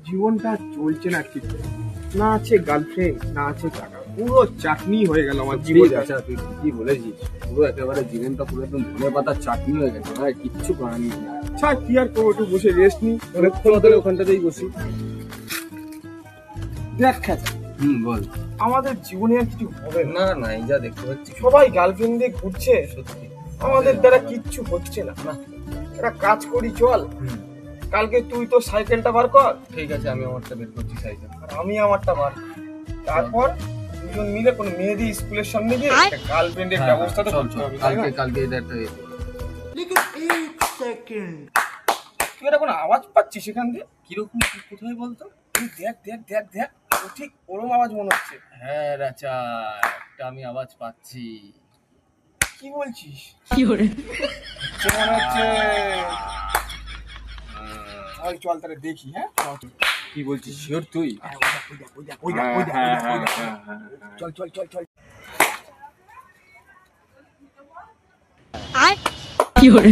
জীবনটা চলছে না ঠিক, না আছে গার্লফ্রেন্ড, না আছে টাকা, পুরো চাটনি হয়ে গেল আমার জীবনটা। আচ্ছা তুই কি বলেছিস, পুরো একেবারে জীবনটা পুরো একদম ধনে পাতার চাটনি হয়ে গেছে ভাই, কিচ্ছু করার নেই। আচ্ছা কি আর করবো, একটু বসে রেস্ট নি। ওখানটাতেই বসি। দেখ খেঁচা, বল। আমাদের জীবনে আর কিছু হবে না। না না, এই যা দেখতে পাচ্ছি সবাই গার্লফ্রেন্ড দিয়ে ঘুরছে, সত্যি আমাদের দ্বারা কিচ্ছু হচ্ছে না। একটা কাজ করি চল, কালকে তুই তো সাইকেলটা বার কর। ঠিক আছে, আমি আমারটা বের করছি সাইকেল। আর আমি আমারটা বার করি। তারপর দুজন মিলে কোনো মেয়েদের স্কুলের সামনে গিয়ে একটা গার্লফ্রেন্ডের ব্যবস্থা তো করতে হবে। কালকে এটা একটা তুই একটা কোনো আওয়াজ পাচ্ছিস সেখান দিয়ে? কিরকম, কোথায় বলতো? তুই দেখ দেখ দেখ দেখ, ও ঠিক ওরম আওয়াজ মনে হচ্ছে। হ্যাঁ রাচা, একটা আমি আওয়াজ পাচ্ছি। কি বলছিস? কি করে? মনে হচ্ছে। চল তাহলে দেখি। হ্যাঁ কি বলছিস, শিওর তুই? চল চল চল চল। কি করে?